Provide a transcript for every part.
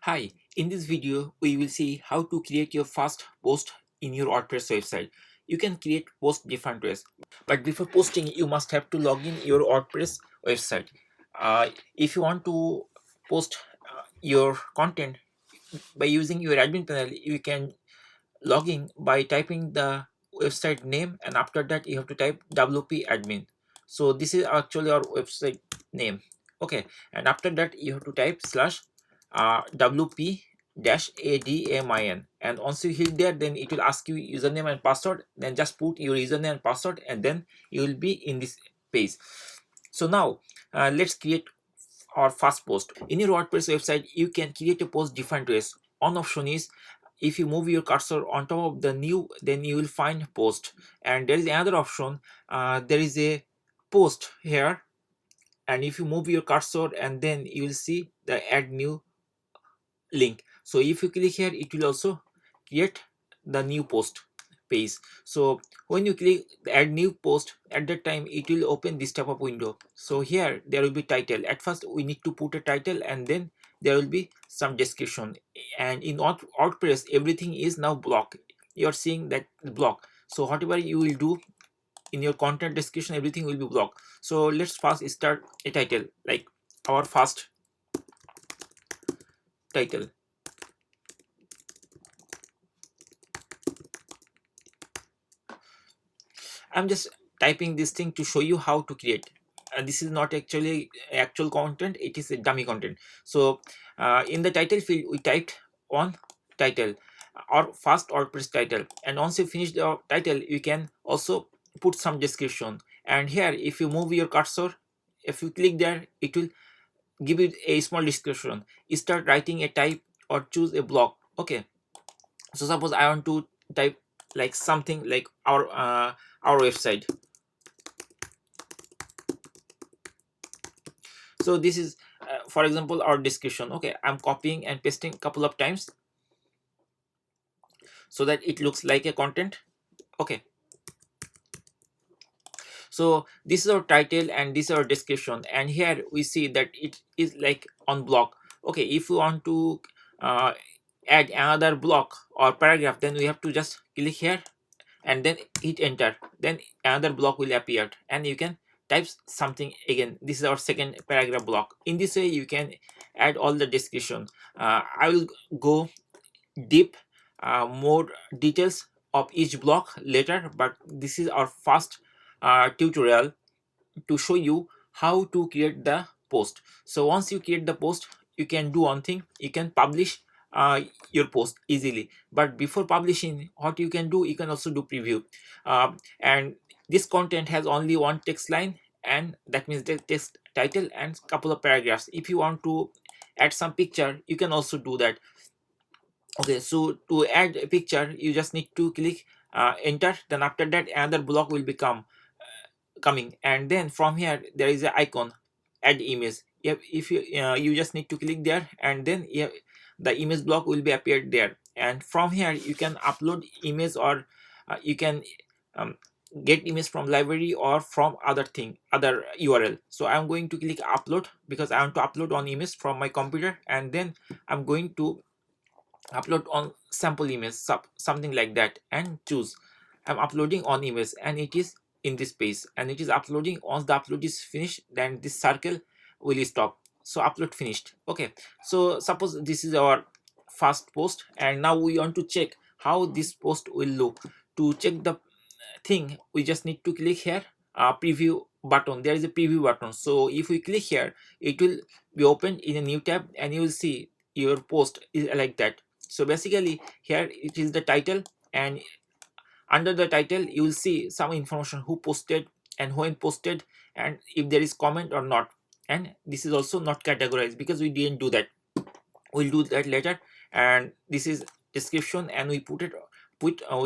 Hi, in this video we will see how to create your first post in your WordPress website. You can create post different ways, but before posting you must have to log in your WordPress website. If you want to post your content by using your admin panel, you can log in by typing the website name, and after that you have to type wp admin. So this is actually our website name. Okay, and after that you have to type slash wp dash admin, and once you hit there, then it will ask you username and password. Then just put your username and password, and then you will be in this page. So now let's create our first post. In your WordPress website you can create a post different ways. One option is, if you move your cursor on top of the new, then you will find post, and there is another option. There is a post here, and if you move your cursor, and then you will see the add new link. So if you click here, it will also create the new post page. So when you click add new post, at that time it will open this type of window. So here there will be title. At first we need to put a title, and then there will be some description. And in WordPress everything is now block. You are seeing that block. So whatever you will do in your content description, everything will be blocked. So let's first start a title, like our first title. I'm just typing this thing to show you how to create. This is not actually actual content, it is a dummy content. So in the title field we typed on title or first WordPress title, and once you finish the title you can also put some description. And here if you move your cursor, if you click there, it will give it a small description. You start writing a type or choose a block. Okay, so suppose I want to type like something like our website. So this is for example our description. Okay, I'm copying and pasting a couple of times so that it looks like a content. Okay, so this is our title and this is our description, and here we see that it is like on block. Okay, if you want to uh, add another block or paragraph, then we have to just click here and then hit enter. Then another block will appear, and you can type something again. This is our second paragraph block. In this way you can add all the description. I will go deep more details of each block later, but this is our first tutorial to show you how to create the post. So once you create the post, you can do one thing: you can publish your post easily. But before publishing, what you can do, you can also do preview. And this content has only one text line, and that means the text title and couple of paragraphs. If you want to add some picture, you can also do that. Okay, so to add a picture you just need to click enter. Then after that another block will become coming, and then from here there is an icon add image. If you you just need to click there, and then the image block will be appeared there, and from here you can upload image, or you can um, get image from library or from other url. So I'm going to click upload because I want to upload one image from my computer, and then I'm going to upload on sample image, something like that, and choose I'm uploading on image, and it is in this page, and it is uploading. Once the upload is finished, then this circle will stop. So upload finished. Okay, so suppose this is our first post, and now we want to check how this post will look. To check the thing, we just need to click here preview button. There is a preview button, so if we click here, it will be opened in a new tab, and you will see your post is like that. So basically here it is the title, and under the title you will see some information: who posted and when posted, and if there is comment or not. And this is also not categorized because we didn't do that. We'll do that later. And this is description, and we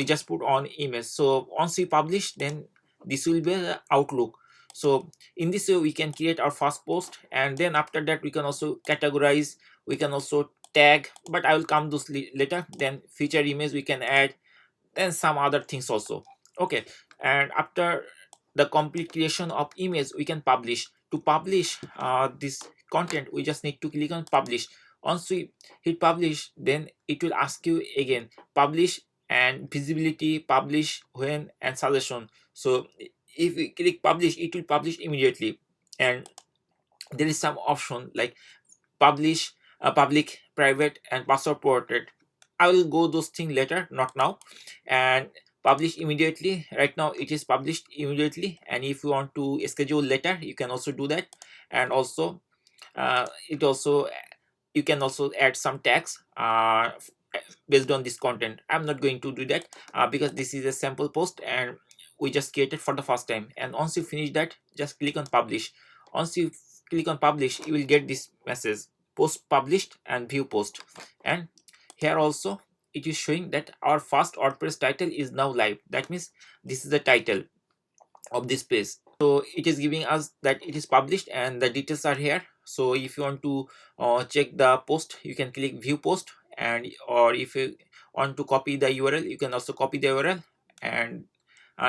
just put on image. So once we publish, then this will be the outlook. So in this way we can create our first post, and then after that we can also categorize, we can also tag, but I will come those later. Then feature image we can add, then some other things also. Okay, and after the complete creation of image, we can publish. To publish this content, we just need to click on publish. Once we hit publish, then it will ask you again publish and visibility, publish when, and suggestion. So if we click publish, it will publish immediately. And there is some option like publish, public, private, and password protected. I will go those things later, not now. And publish immediately, right now it is published immediately, and if you want to schedule later, you can also do that. And also it also, you can also add some tags based on this content. I'm not going to do that because this is a sample post and we just created for the first time. And once you finish that, just click on publish. Once you click on publish, you will get this message, post published and view post. And here also it is showing that our first WordPress title is now live. That means this is the title of this page. So it is giving us that it is published and the details are here. So if you want to check the post, you can click view post. And or if you want to copy the URL, you can also copy the URL. And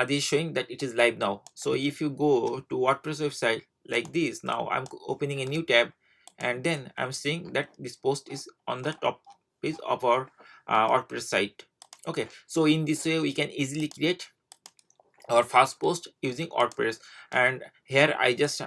this is showing that it is live now. So if you go to WordPress website like this, now I'm opening a new tab, and then I'm seeing that this post is on the top page of our WordPress site. Okay, so in this way we can easily create our fast post using WordPress. And here I just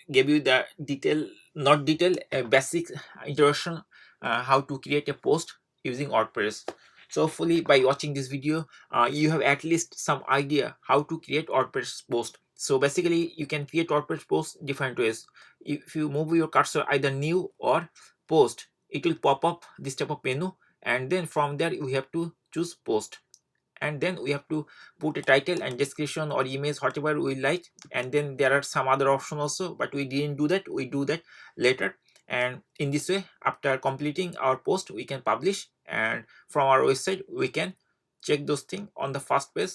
gave you the detail, not detail, a basic introduction how to create a post using WordPress. So hopefully by watching this video, you have at least some idea how to create WordPress post. So basically you can create WordPress post different ways. If you move your cursor either new or post, it will pop up this type of menu, and then from there you have to choose post. And then we have to put a title and description or image, whatever we like. And then there are some other options also, but we didn't do that, we do that later. And in this way, after completing our post, we can publish, and from our website we can check those things on the first page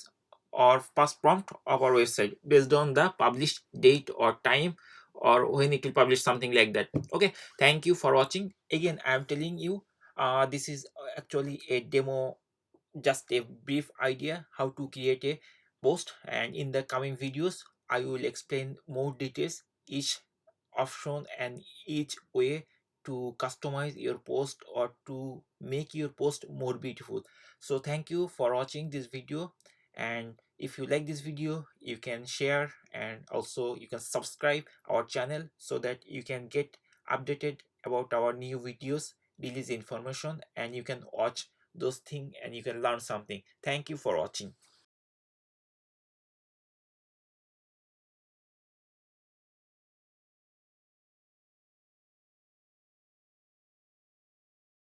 or first prompt of our website based on the published date or time, or when it will publish, something like that. Okay, thank you for watching. Again, I'm telling you, this is actually a demo, just a brief idea how to create a post. And in the coming videos I will explain more details, each option and each way to customize your post or to make your post more beautiful. So thank you for watching this video, and if you like this video, you can share, and also you can subscribe our channel so that you can get updated about our new videos, release information, and you can watch those things and you can learn something. Thank you for watching.